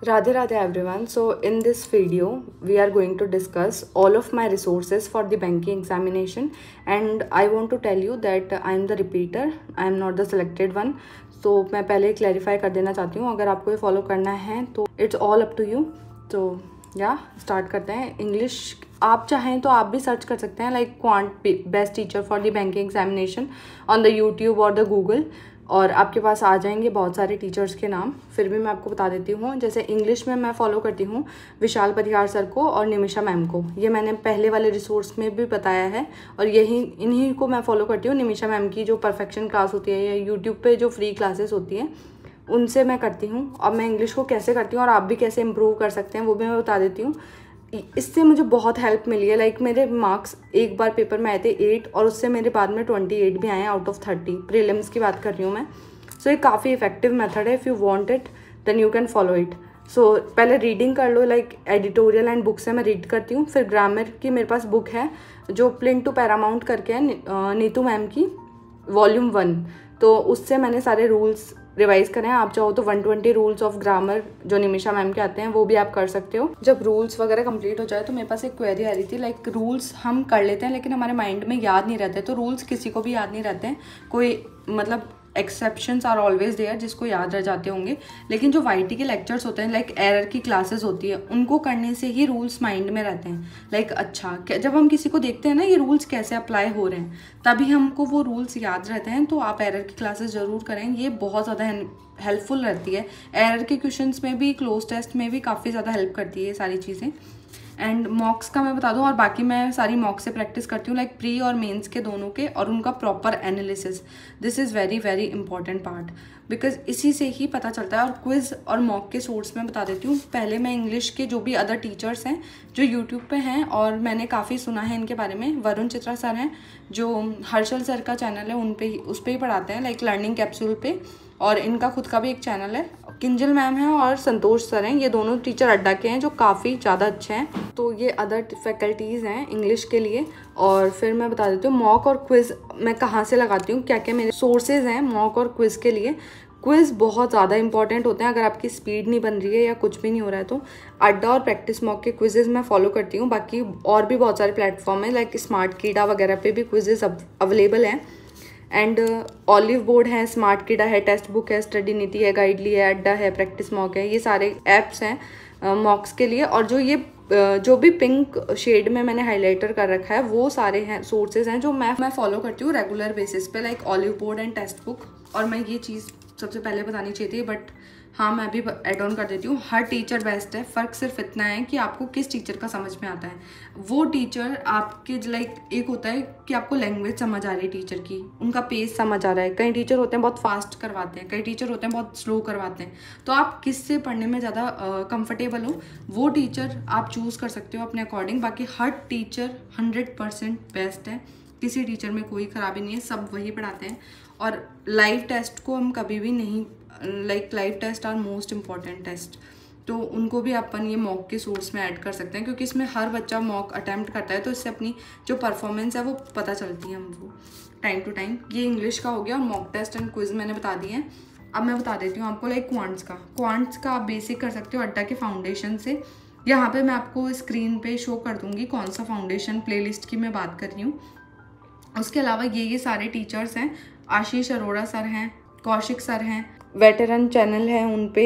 Radhe Radhe everyone. So in this video we are going to discuss all of my resources for the banking examination, and I want to tell you that I am the repeater, I am not the selected one. So मैं पहले clarify कर देना चाहती हूँ, अगर आपको ये follow करना है तो it's all up to you. तो या स्टार्ट करते हैं. इंग्लिश आप चाहें तो आप भी सर्च कर सकते हैं like quant best teacher for the banking examination on the YouTube और द गूगल, और आपके पास आ जाएंगे बहुत सारे टीचर्स के नाम. फिर भी मैं आपको बता देती हूँ. जैसे इंग्लिश में मैं फॉलो करती हूँ विशाल परिहार सर को और निमिषा मैम को. ये मैंने पहले वाले रिसोर्स में भी बताया है, और इन्हीं को मैं फॉलो करती हूँ. निमिषा मैम की जो परफेक्शन क्लास होती है या यूट्यूब पे जो फ्री क्लासेस होती हैं उनसे मैं करती हूँ. अब मैं इंग्लिश को कैसे करती हूँ और आप भी कैसे इम्प्रूव कर सकते हैं वो भी मैं बता देती हूँ. इससे मुझे बहुत हेल्प मिली है. लाइक मेरे मार्क्स एक बार पेपर में आए थे 8, और उससे मेरे बाद में 28 भी आए हैं आउट ऑफ 30. प्रीलिम्स की बात कर रही हूँ मैं. सो ये काफ़ी इफेक्टिव मेथड है. If you want it then you can follow it. So पहले रीडिंग कर लो. लाइक एडिटोरियल एंड बुक से मैं रीड करती हूँ. फिर ग्रामर की मेरे पास बुक है जो प्लिन टू पैरामाउंट करके है, नीतू मैम की वॉल्यूम 1. तो उससे मैंने सारे रूल्स रिवाइज करें. आप चाहो तो 120 रूल्स ऑफ ग्रामर जो निमिषा मैम के आते हैं वो भी आप कर सकते हो. जब रूल्स वगैरह कंप्लीट हो जाए तो मेरे पास एक क्वेरी आ रही थी. लाइक रूल्स हम कर लेते हैं लेकिन हमारे माइंड में याद नहीं रहते. तो रूल्स किसी को भी याद नहीं रहते हैं. कोई मतलब एक्सेप्शंस आर ऑलवेज देयर जिसको याद रह जाते होंगे, लेकिन जो वाईटी के लेक्चर्स होते हैं लाइक एरर की क्लासेस होती है उनको करने से ही रूल्स माइंड में रहते हैं. लाइक अच्छा जब हम किसी को देखते हैं ना ये रूल्स कैसे अप्लाई हो रहे हैं तभी हमको वो रूल्स याद रहते हैं. तो आप एरर की क्लासेस ज़रूर करें, ये बहुत ज़्यादा हेल्पफुल रहती है. एरर के क्वेश्चंस में भी, क्लोज टेस्ट में भी काफ़ी ज़्यादा हेल्प करती है ये सारी चीज़ें. एंड मॉक्स का मैं बता दूं, और बाकी मैं सारी मॉक्स से प्रैक्टिस करती हूँ लाइक प्री और मेंस के दोनों के, और उनका proper analysis. This is very very important part because इसी से ही पता चलता है. और क्विज़ और मॉक के सोर्स में बता देती हूँ. पहले मैं इंग्लिश के जो भी अदर टीचर्स हैं जो यूट्यूब पे हैं और मैंने काफ़ी सुना है इनके बारे में, वरुण चित्रा सर हैं जो हर्षल सर का चैनल है उस पर ही पढ़ाते हैं लाइक लर्निंग कैप्सूल पे, और इनका खुद का भी एक चैनल है. किंजल मैम है और संतोष सर हैं, ये दोनों टीचर अड्डा के हैं जो काफ़ी ज़्यादा अच्छे हैं. तो ये अदर फैकल्टीज़ हैं इंग्लिश के लिए. और फिर मैं बता देती हूँ मॉक और क्विज़ मैं कहाँ से लगाती हूँ, क्या क्या मेरे सोर्सेज हैं मॉक और क्विज़ के लिए. क्विज़ बहुत ज़्यादा इंपॉर्टेंट होते हैं. अगर आपकी स्पीड नहीं बन रही है या कुछ भी नहीं हो रहा है तो अड्डा और प्रैक्टिस मॉक के क्विजेज़ मैं फॉलो करती हूँ. बाकी और भी बहुत सारे प्लेटफॉर्म हैं लाइक स्मार्ट कीड़ा वगैरह पे भी क्विजेज़ अवेलेबल हैं. एंड ऑलिव बोर्ड है, स्मार्ट कीड़ा है, टेक्स्ट बुक है, स्टडी नीति है, गाइडली है, अड्डा है, प्रैक्टिस मॉक है. ये सारे ऐप्स हैं मॉक्स के लिए. और जो भी पिंक शेड में मैंने हाइलाइटर कर रखा है वो सारे हैं सोर्सेज हैं जो मैं फॉलो करती हूँ रेगुलर बेसिस पे like olive board and text book. और मैं ये चीज़ सबसे पहले बतानी चाहिए थी बट हाँ मैं भी एड ऑन कर देती हूँ. हर टीचर बेस्ट है. फ़र्क सिर्फ इतना है कि आपको किस टीचर का समझ में आता है. वो टीचर आपके लाइक एक होता है कि आपको लैंग्वेज समझ आ रही है टीचर की, उनका पेस समझ आ रहा है. कई टीचर होते हैं बहुत फास्ट करवाते हैं, कई टीचर होते हैं बहुत स्लो करवाते हैं. तो आप किससे पढ़ने में ज़्यादा कंफर्टेबल हो वो टीचर आप चूज़ कर सकते हो अपने अकॉर्डिंग. बाकी हर टीचर 100% बेस्ट है. किसी टीचर में कोई ख़राबी नहीं है, सब वही पढ़ाते हैं. और लाइव टेस्ट को हम कभी भी नहीं like live test are most important test, तो उनको भी अपन ये मॉक के सोर्स में ऐड कर सकते हैं क्योंकि इसमें हर बच्चा मॉक अटैम्प्ट करता है. तो इससे अपनी जो परफॉर्मेंस है वो पता चलती है हमको टाइम टू टाइम. ये इंग्लिश का हो गया. और मॉक टेस्ट एंड क्विज मैंने बता दिए हैं. अब मैं बता देती हूँ आपको लाइक क्वांट्स का आप बेसिक कर सकते हो अड्डा के फाउंडेशन से. यहाँ पे मैं आपको स्क्रीन पे शो कर दूँगी कौन सा फाउंडेशन प्लेलिस्ट की मैं बात कर रही हूँ. उसके अलावा ये सारे टीचर्स हैं. आशीष अरोड़ा सर हैं, कौशिक सर हैं, वेटरन चैनल है उन पे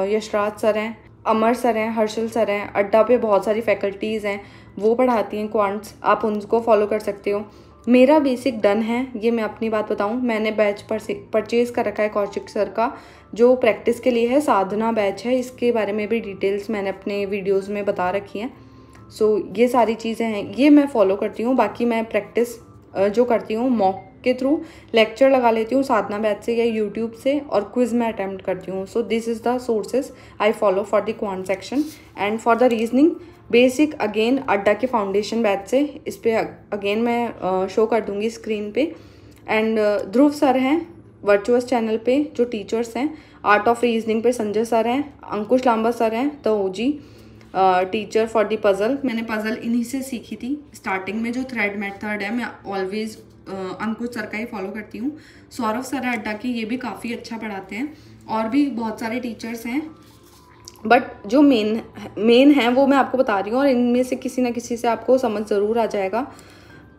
यशराज सर हैं, अमर सर हैं, हर्षल सर हैं. अड्डा पे बहुत सारी फैकल्टीज़ हैं वो पढ़ाती हैं क्वांट्स, आप उनको फॉलो कर सकते हो. मेरा बेसिक डन है. ये मैं अपनी बात बताऊं, मैंने बैच परचेज़ कर रखा है कौशिक सर का जो प्रैक्टिस के लिए है. साधना बैच है, इसके बारे में भी डिटेल्स मैंने अपने वीडियोज़ में बता रखी हैं. सो ये सारी चीज़ें हैं, ये मैं फॉलो करती हूँ. बाकी मैं प्रैक्टिस जो करती हूँ मॉक के थ्रू लेक्चर लगा लेती हूँ साधना बैच से या यूट्यूब से, और क्विज में अटैम्प्ट करती हूँ. So this is the sources I follow for the quant section. And for the reasoning basic again अड्डा के फाउंडेशन बैच से. इस पर अगेन मैं शो कर दूँगी स्क्रीन पे. एंड ध्रुव सर हैं वर्चुअस चैनल पे जो टीचर्स हैं. आर्ट ऑफ रीजनिंग पे संजय सर हैं, अंकुश लांबा सर हैं the OG teacher for the puzzle. मैंने पज़ल इन्हीं से सीखी थी स्टार्टिंग में. जो थ्रेड मेथड है मैं ऑलवेज अंकुश सर का ही फॉलो करती हूँ. सौरभ सर अड्डा के, ये भी काफ़ी अच्छा पढ़ाते हैं. और भी बहुत सारे टीचर्स हैं बट जो मेन है वो मैं आपको बता रही हूँ, और इनमें से किसी ना किसी से आपको समझ ज़रूर आ जाएगा।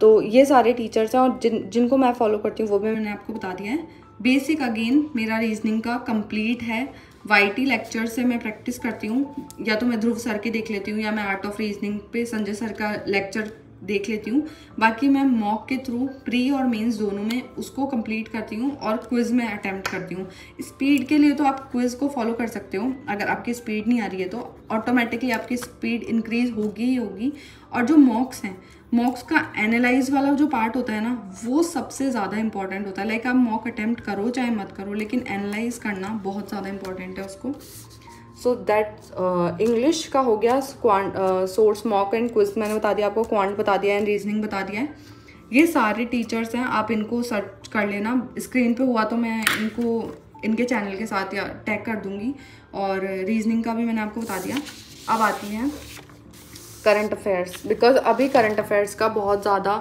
तो ये सारे टीचर्स हैं, और जिनको मैं फॉलो करती हूँ वो भी मैंने आपको बता दिया है। बेसिक अगेन मेरा रीजनिंग का कंप्लीट है। वाईटी लेक्चर से मैं प्रैक्टिस करती हूँ, या तो मैं ध्रुव सर के देख लेती हूँ, या मैं आर्ट ऑफ रीजनिंग पे संजय सर का लेक्चर देख लेती हूँ। बाकी मैं मॉक के थ्रू प्री और मेंस दोनों में उसको कंप्लीट करती हूँ, और क्विज में अटेम्प्ट करती हूँ। स्पीड के लिए तो आप क्विज को फॉलो कर सकते हो, अगर आपकी स्पीड नहीं आ रही है तो ऑटोमेटिकली आपकी स्पीड इंक्रीज होगी ही होगी। और जो मॉक्स हैं, मॉक्स का एनालाइज वाला जो पार्ट होता है ना, वो सबसे ज़्यादा इंपॉर्टेंट होता है। लाइक आप मॉक अटेम्प्ट करो चाहे मत करो, लेकिन एनालाइज करना बहुत ज़्यादा इंपॉर्टेंट है उसको। सो दैट इंग्लिश का हो गया, सोर्स, मॉक एंड क्विज मैंने बता दिया आपको, क्वांट बता दिया है, रीजनिंग बता दिया है। ये सारे टीचर्स हैं, आप इनको सर्च कर लेना। स्क्रीन पे हुआ तो मैं इनको इनके चैनल के साथ या टैग कर दूंगी। और रीजनिंग का भी मैंने आपको बता दिया। अब आती हैं करंट अफेयर्स, बिकॉज अभी करंट अफेयर्स का बहुत ज़्यादा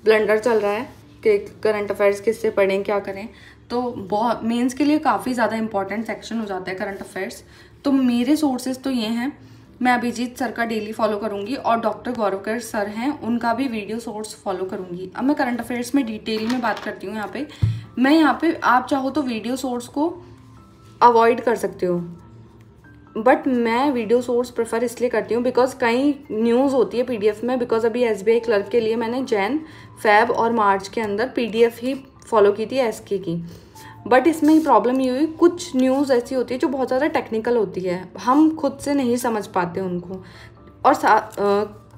ब्लंडर चल रहा है कि करंट अफेयर्स किससे पढ़ें, क्या करें। तो बहुत मेंस के लिए काफ़ी ज़्यादा इंपॉर्टेंट सेक्शन हो जाता है करंट अफेयर्स। तो मेरे सोर्सेज तो ये हैं, मैं अभिजीत सर का डेली फॉलो करूँगी, और डॉक्टर गौरवकर सर हैं उनका भी वीडियो सोर्स फॉलो करूँगी। अब मैं करंट अफेयर्स में डिटेल में बात करती हूँ। यहाँ पे आप चाहो तो वीडियो सोर्स को अवॉइड कर सकते हो, बट मैं वीडियो सोर्स प्रेफर इसलिए करती हूँ बिकॉज कई न्यूज़ होती है पीडीएफ में। बिकॉज अभी एसबीआई क्लर्क के लिए मैंने जैन, फेब और मार्च के अंदर पीडीएफ ही फॉलो की थी एसके की। बट इसमें प्रॉब्लम ये हुई, कुछ न्यूज़ ऐसी होती है जो बहुत ज़्यादा टेक्निकल होती है, हम खुद से नहीं समझ पाते उनको, और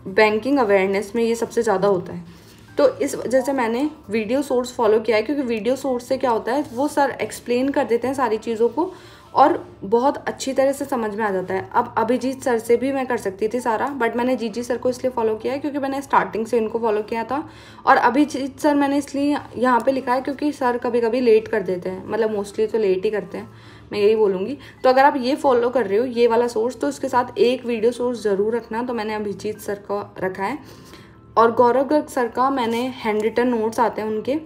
बैंकिंग अवेयरनेस में ये सबसे ज़्यादा होता है। तो इस वजह से मैंने वीडियो सोर्स फॉलो किया है, क्योंकि वीडियो सोर्स से क्या होता है, वो सर एक्सप्लेन कर देते हैं सारी चीज़ों को, और बहुत अच्छी तरह से समझ में आ जाता है। अब अभिजीत सर से भी मैं कर सकती थी सारा, बट मैंने जीजी सर को इसलिए फॉलो किया है क्योंकि मैंने स्टार्टिंग से इनको फॉलो किया था। और अभिजीत सर मैंने इसलिए यहाँ पे लिखा है क्योंकि सर कभी कभी लेट कर देते हैं, मतलब मोस्टली तो लेट ही करते हैं, मैं यही बोलूँगी। तो अगर आप ये फॉलो कर रहे हो ये वाला सोर्स, तो इसके साथ एक वीडियो सोर्स ज़रूर रखना। तो मैंने अभिजीत सर का रखा है, और गौरव गर्ग सर का मैंने हैंड रिटन नोट्स आते हैं उनके,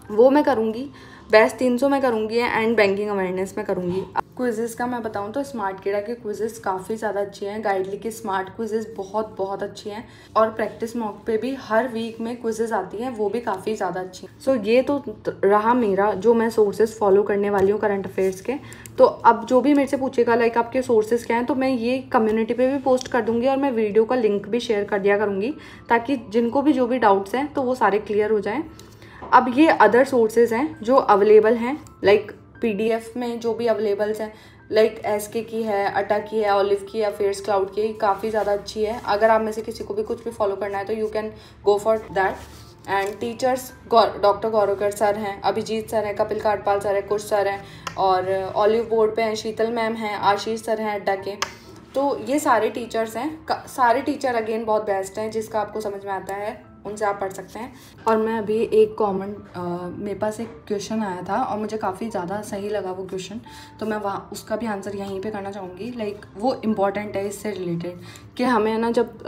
वो मैं करूँगी। बेस्ट 300 में करूँगी, एंड बैंकिंग अवेयरनेस में करूँगी। क्विजेस का मैं बताऊँ तो स्मार्ट कीड़ा के क्विजेस काफ़ी ज़्यादा अच्छे हैं, गाइडली की स्मार्ट क्विजेस बहुत अच्छी हैं, और प्रैक्टिस मॉक पे भी हर वीक में क्विजेस आती हैं, वो भी काफ़ी ज़्यादा अच्छी हैं। सो ये तो रहा मेरा जो मैं सोर्सेज फॉलो करने वाली हूँ करंट अफेयर्स के। तो अब जो भी मेरे से पूछेगा लाइक आपके सोर्सेज क्या हैं, तो मैं ये कम्युनिटी पे भी पोस्ट कर दूँगी, और मैं वीडियो का लिंक भी शेयर कर दिया करूँगी, ताकि जिनको भी जो भी डाउट्स हैं तो वो सारे क्लियर हो जाएँ। अब ये अदर सोर्सेज हैं जो अवेलेबल हैं, लाइक पीडीएफ में जो भी अवेलेबल्स हैं, लाइक एसके की है, अटा की है, ऑलिव की है, अफेयर्स क्लाउड की, काफ़ी ज़्यादा अच्छी है। अगर आप में से किसी को भी कुछ भी फॉलो करना है तो you can go for that. And teachers doctor Gauravkar sir हैं, अभिजीत सर हैं, कपिल काटपाल सर हैं, कुश सर हैं, और ऑलिव बोर्ड पे हैं शीतल मैम हैं, आशीष सर हैं अड्डा के। तो ये सारे टीचर्स हैं, सारे टीचर अगेन बहुत बेस्ट हैं, जिसका आपको समझ में आता है उनसे आप पढ़ सकते हैं। और मैं अभी एक कॉमन मेरे पास एक क्वेश्चन आया था, और मुझे काफ़ी ज़्यादा सही लगा वो क्वेश्चन, तो मैं वहाँ उसका भी आंसर यहीं पे करना चाहूँगी। लाइक वो इम्पॉर्टेंट है इससे रिलेटेड, कि हमें ना जब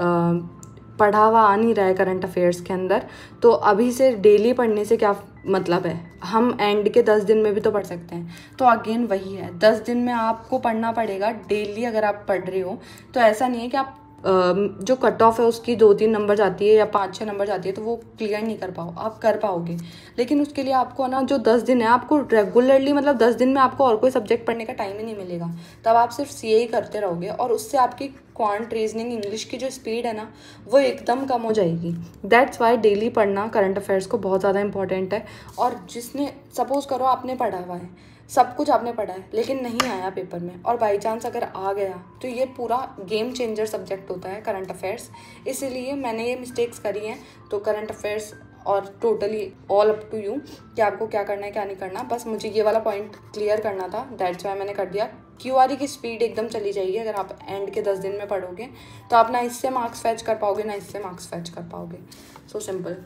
पढ़ा हुआ आ नहीं रहा है करंट अफेयर्स के अंदर, तो अभी से डेली पढ़ने से क्या मतलब है, हम एंड के 10 दिन में भी तो पढ़ सकते हैं। तो अगेन वही है, 10 दिन में आपको पढ़ना पड़ेगा डेली। अगर आप पढ़ रहे हो तो ऐसा नहीं है कि आप जो कट ऑफ है उसकी 2-3 नंबर जाती है या 5-6 नंबर जाती है तो वो क्लियर नहीं कर पाओ, आप कर पाओगे। लेकिन उसके लिए आपको ना जो 10 दिन है, आपको रेगुलरली, मतलब 10 दिन में आपको और कोई सब्जेक्ट पढ़ने का टाइम ही नहीं मिलेगा, तब आप सिर्फ सीए ही करते रहोगे, और उससे आपकी क्वांट, रीजनिंग, इंग्लिश की जो स्पीड है ना, वो एकदम कम हो जाएगी। दैट्स वाई डेली पढ़ना करंट अफेयर्स को बहुत ज़्यादा इंपॉर्टेंट है। और जिसने, सपोज करो आपने पढ़ा हुआ है, सब कुछ आपने पढ़ा है, लेकिन नहीं आया पेपर में, और बाई चांस अगर आ गया, तो ये पूरा गेम चेंजर सब्जेक्ट होता है करंट अफेयर्स। इसीलिए मैंने ये मिस्टेक्स करी हैं। तो करंट अफेयर्स और totally all up to you कि आपको क्या करना है क्या नहीं करना, बस मुझे ये वाला पॉइंट क्लियर करना था, दैट्स वाई मैंने कर दिया। क्यूआरई की स्पीड एकदम चली जाएगी अगर आप एंड के 10 दिन में पढ़ोगे, तो आप ना इससे मार्क्स फैच कर पाओगे ना इससे मार्क्स फैच कर पाओगे। So simple.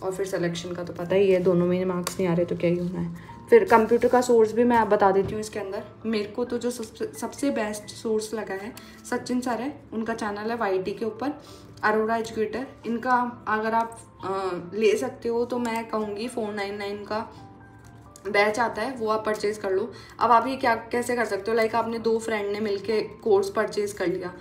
और फिर सिलेक्शन का तो पता ही है, दोनों में मार्क्स नहीं आ रहे तो क्या ही होना है। फिर कंप्यूटर का सोर्स भी मैं आप बता देती हूँ इसके अंदर। मेरे को तो जो सबसे बेस्ट सोर्स लगा है, सचिन सर है, उनका चैनल है वाईटी के ऊपर, अरोड़ा एजुकेटर। इनका अगर आप ले सकते हो तो मैं कहूँगी 499 का बैच आता है वो आप परचेज़ कर लो। अब आप ये क्या कैसे कर सकते हो, लाइक आपने 2 फ्रेंड ने मिलके कोर्स परचेज़ कर लिया,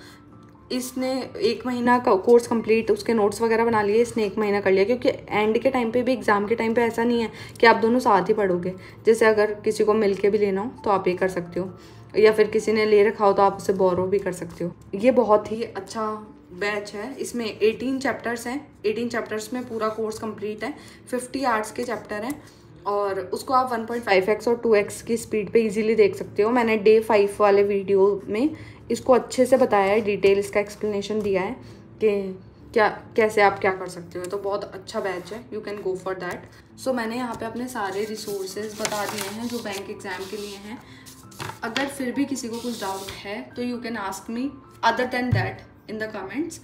इसने 1 महीना का कोर्स कंप्लीट, उसके नोट्स वगैरह बना लिए, इसने 1 महीना कर लिया, क्योंकि एंड के टाइम पे भी, एग्ज़ाम के टाइम पे ऐसा नहीं है कि आप दोनों साथ ही पढ़ोगे। जैसे अगर किसी को मिल के भी लेना हो तो आप ये कर सकते हो, या फिर किसी ने ले रखा हो तो आप उससे बोरो भी कर सकते हो। ये बहुत ही अच्छा बैच है, इसमें 18 चैप्टर्स हैं, 18 चैप्टर्स में पूरा कोर्स कंप्लीट है, 50 आवर्स के चैप्टर हैं, और उसको आप 1.5x और 2x की स्पीड पे इजीली देख सकते हो। मैंने डे 5 वाले वीडियो में इसको अच्छे से बताया है, डिटेल इसका एक्सप्लेनेशन दिया है कि क्या कैसे आप क्या कर सकते हो। तो बहुत अच्छा बैच है, you can go for that. So मैंने यहाँ पे अपने सारे रिसोर्सेज बता दिए हैं जो बैंक एग्ज़ाम के लिए हैं। अगर फिर भी किसी को कुछ डाउट है तो you can ask me other than that in the comments.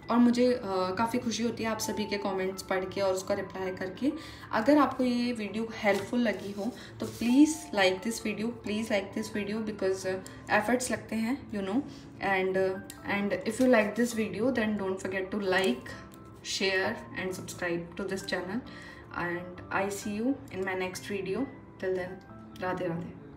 और मुझे काफ़ी खुशी होती है आप सभी के कमेंट्स पढ़ के और उसका रिप्लाई करके। अगर आपको ये वीडियो हेल्पफुल लगी हो तो please like this video, because efforts लगते हैं, you know. And if you like this video then don't forget to like, share and subscribe to this channel, and I see you in my next video. Till then, Radhe Radhe.